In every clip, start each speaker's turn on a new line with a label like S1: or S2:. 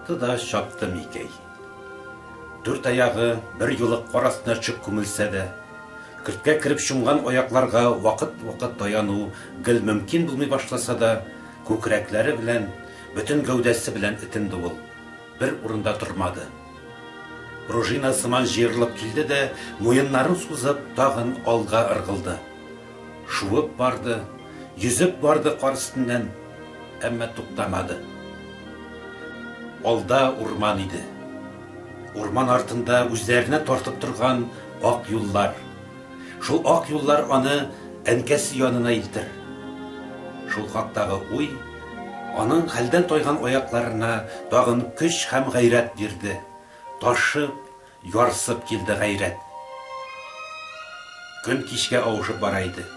S1: Атты да шапты Микей. Дүрт аяғы бір юлы қарасына чүк күмілсе де, кіртке кіріп шумған аяқларға вақыт даяну гіл мүмкін булмай башласа да, көкірәкләре белән, бүтін гәүдәсе белән итенде ул. Бір урында тұрмады. Пружина сыман жиырылып килде де, муеннарын сузып, тағын алға ырғылды. Шуып барды, yüzіп барды қар үстіннән, әмма туктамады. Алда урман иде. Урман артында үзләренә тартып торган ак юллар. Шул ак юллар аны әнкәсе янына илтер. Шул хактагы уй аның хәлдән тойган аякларына тагын көч һәм гайрәт бирде. Ташып, ярсып килде гайрәт. Көн кичкә авышып бара иде.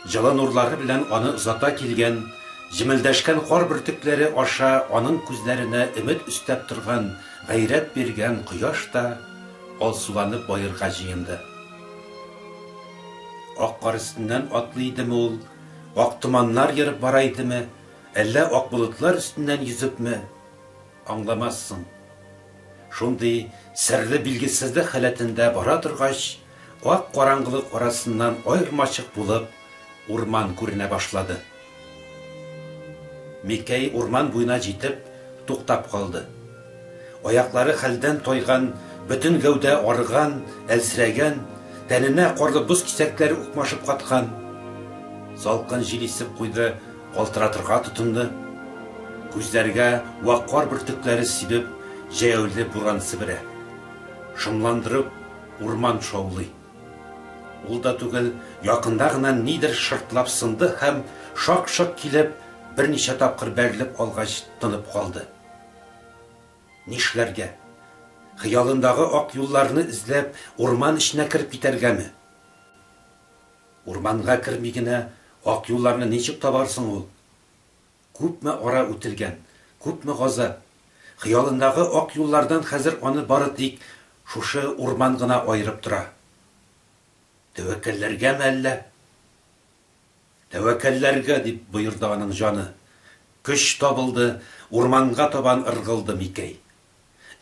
S1: Жылы нурлары белән аны озата килгән, җимелдәшкән кар бөртекләре аша аның күзләренә өмет үстәп торган, гайрәт биргән кояш та алсуланып байырга җыенды. Ак кар өстеннән атлый идеме ул, ак томаннар йөреп бара идеме, әллә ак болытлар өстеннән йөзепме? Аңламассың. Шундый серле билгесезлек халәтендә бара торгач, ак караңгылык арасыннан аермачык булып, урман күренә башлады. Микей урман буена җитеп, туктап калды. Аяклары хәлдән тойган, бүтән гәүдә арыган, әлсирәгән, тәненә карлы боз кисәкләре укмашып каткан. Салкын җил исеп куйды, калтыратырга тотынды. Күзләргә вак кар бөртекләре сибеп, җәяүле буран сиберә. Шымландырып, урман шаулый. Ул да түгел, якында гына нидер шыртлап сынды һәм шак-шак килеп, берничә тапкыр бәрелеп алгач тынып калды. Нишләргә? Хыялындагы ак юлларны эзләп, урман эченә кирип китәргәме? Урманга кирми генә ак юлларны ничек табарсың ул? Күпме ара үтелгән, күпме газап. Хыялындагы ак юллардан хәзер аны бары тик шушы урман гына айырып тора. Тәвәккәлләргәме әллә? Тәвәккәлләргә дип боерды аның җаны. Көч табылды, урманга табан ыргылды Микей.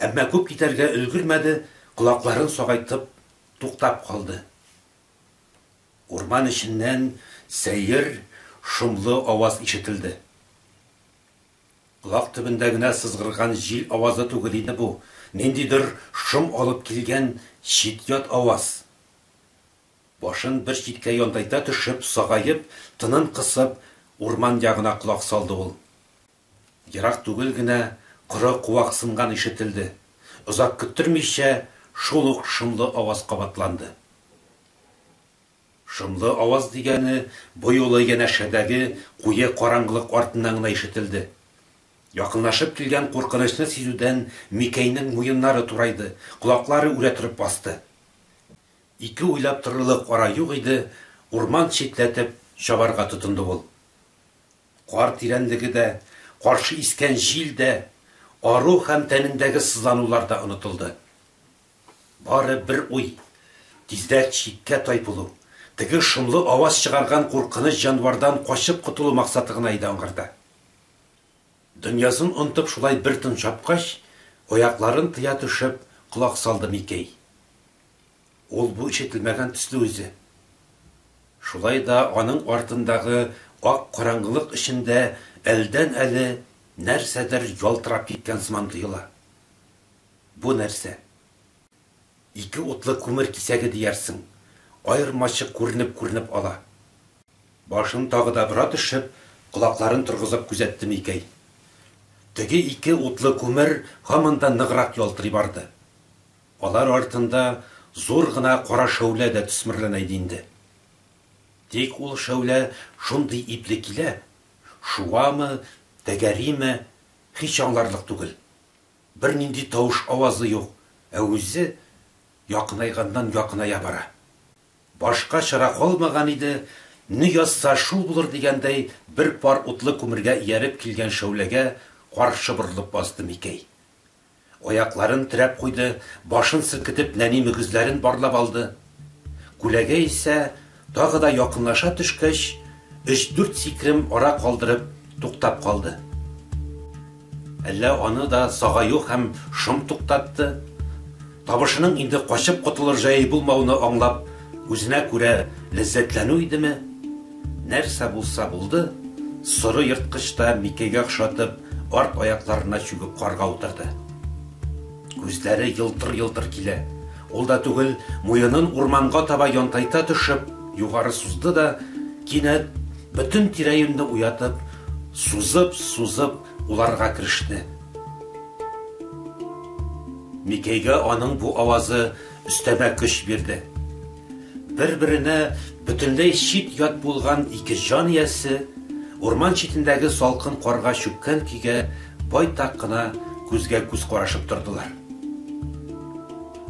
S1: Әмма күп китәргә өлгермәде, колакларын сагайтып туктап калды. Урман эченнән сәер, шомлы аваз ишетелде. Колак төбендә генә сызгырган җил авазы түгел иде бу, ниндидер шом алып килгән чит-ят аваз. Башын бер читкә янтайта төшеп, сагайып, тынын кысып, урман ягына колак салды ул. Ерак түгел генә коры куак сынган ишетелде. Озак көттермичә, шул ук шомлы аваз кабатланды. Шомлы аваз дигәне бу юлы янәшәдәге куе караңгылык артыннан гына ишетелде. Якынлашып килгән куркынычны сизүдән Микейнең муеннары турайды, колаклары үрә торып басты. Ике уйлап торырлык ара юк иде, урман читләтеп чабарга тотынды ул. Кар тирәнлеге дә, каршы искән җил дә, ару һәм тәнендәге сызланулар да онытылды. Бары бер уй, тиздән чиккә тайпылу, теге шомлы аваз чыгарган куркыныч җанвардан качып кутылу максаты гына иде аңгырда. Дөньясын онтып шулай бер тын чапкач, аякларын тыя төшеп, колак салды Микей. Ул бу ишетелмәгән төсле үзе. Шулай да аның артындагы ак караңгылык эчендә әлдән әле нәрсәдер ялтырап киткән сыман тоела. Бу нәрсә? Ике утлы күмер кисәге диярсең, аермачык күренеп ала. Башын тагы да бара төшеп, колакларын торгызып күзәтте Микей. Теге ике утлы күмер һаман да ныграк ялтырый барды. Алар артында зур гына кара шәүлә дә төсмерләнә иде инде. Тик ул шәүлә шундый ипле килә, шуамы, тәгәриме, һич аңларлык түгел. Бер нинди тавыш авазы юк, ә үзе якынайганнан якыная бара. Башка чара калмаган иде, ни язса шул булыр дигәндәй, бер пар утлы күмергә ияреп килгән шәүләгә каршы борылып басты Микей. Аякларын терәп куйды, башын селкетеп нәни мөгезләрен барлап алды. Күләгә исә тагы да якынлаша төшкәч, 3-4 сикрем ара калдырып туктап калды. Әллә аны да сагаю һәм шом туктатты. Табышының инде качып котылыр җае булмауны аңлап, үзенә күрә ләззәтләнү идеме? Нәрсә булса булды, соры йырткыч та Микәйгә охшатып, арт аякларына чүгеп карга утырды. Күзләре йылтыр-йылтыр килә. Ул да түгел, муенын урманга таба янтайта төшеп, югары сузды да, кинәт бөтен тирә-юньне уятып, сузып уларга кереште. Микәйгә аның бу авазы өстәмә көч бирде. Бер-беренә бөтенләй чит ят булган ике җан иясе урман читендәге салкын карга чүккән көйгә байтак кына күзгә күз карашып тордылар.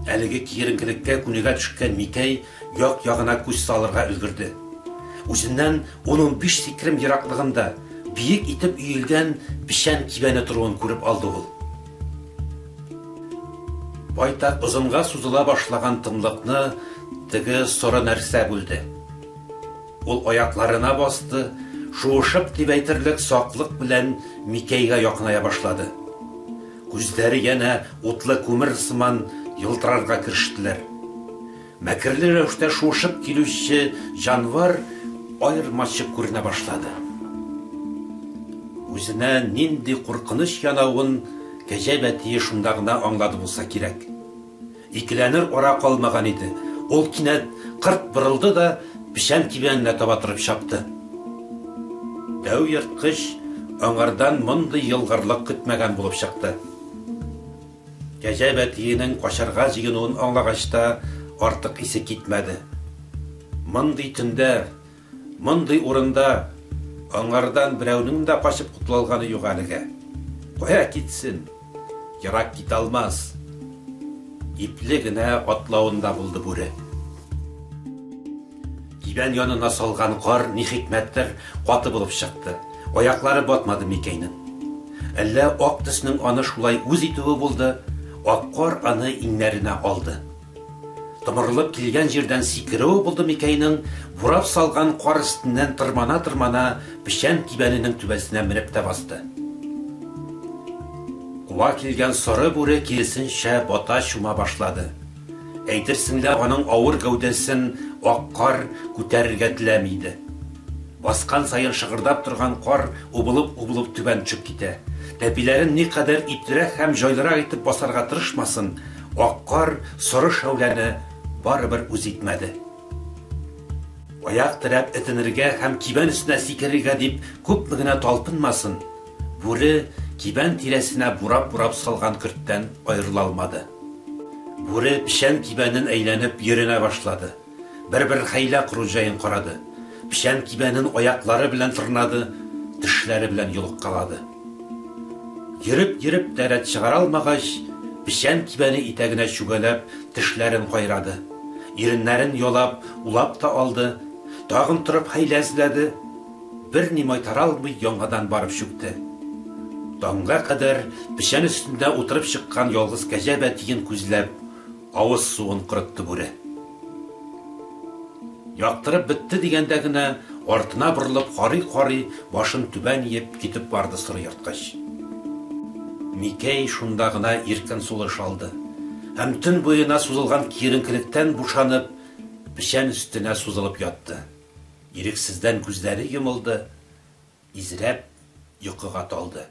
S1: Әлеге киеренкелеккә күнегә төшкән Микәй як-ягына күз салырга өлгерде. Үзеннән 15 сикрем ераклыгында биек итеп өелгән пишән кибәне торуын күреп алды ул. Байтак озынга сузыла башлаган тынлыкны теге соры нәрсә бүлде. Ул аякларына басты, шуышып дип әйтерлек саклык белән Микәйгә якыная башлады. Күзләре янә утлы күмер сыман йылтырарга керештеләр. Мәкерле рәвештә шуышып килүче җанвар аермачык күренә башлады. Үзенә нинди куркыныч янавын Кәҗә Бәтие шунда гына аңлады булса кирәк. Икеләнер ара калмаган иде. Ул кинәт кырт борылды да пишән кибәненә таба торып чапты. Дәү йырткыч аңардан мондый йылгырлык көтмәгән булып чыкты. Кәҗә Бәтиенең качарга җыенуын аңлагач та артык исе китмәде. Мондый төндә, мондый урында аңардан берәүнең дә качып кутылганы юк әлегә. Кая китсен? Ярак кит алмас. Ипле генә атлавында булды бүре. Кибән янына салган кар ни хикмәттер каты булып чыкты. Аяклары батмады Микәйнең. Әллә ак төснең аны шулай үз итүе булды, ак кар аны иңнәренә алды. Тымырлып килгән җирдән сикерүе булды Микәйнең, бурап салган кар өстеннән тырмана пишән кибәненең түбәсенә менеп тә басты. Куа килгән сары бүре киресенчә бата чума башлады. Әйтерсең лә аның авыр гәүдәсен ак кар күтәрергә теләми иде. Баскан сайын шыгырдап торган кар убылып түбән төшеп китә. Тәпиләрен никадәр иплерәк һәм җайлырак итеп басарга тырышмасын, ак кар соры шәүләне барыбер үз итмәде. Аяк терәп этенергә һәм кибән өстенә сикерергә дип күпме генә талпынмасын, бүре кибән тирәсенә бурап салган көрттән аерыла алмады. Бүре пишән кибәнен әйләнеп йөренә башлады. Бер хәйлә кыру җаен карады. Пишән кибәнен аяклары белән тырнады, тешләре белән йолыккалады. Йөреп дәрәт чыгара алмагач, пишән кибәне итәгенә чүгәләп, тешләрен кайрады. Иреннәрен ялап, улап та алды. Тагын торып хәйләзләде. Бер ни майтара алмый яңадан барып чүкте. Таңга кадәр пишән өстендә утырып чыккан ялгыз Кәҗә Бәтиен күзләп, авыз суын кырытты бүре. Яктырып бетте дигәндә генә артына борылып карый, башын түбән иеп китеп барды соры йырткыч. Микәй шунда гына иркен сулыш алды. Һәм төн буена сузылган киеренкелектән бушанып, пишән өстенә сузылып ятты. Ирексездән күзләре йомылды, изрәп йокыга талды.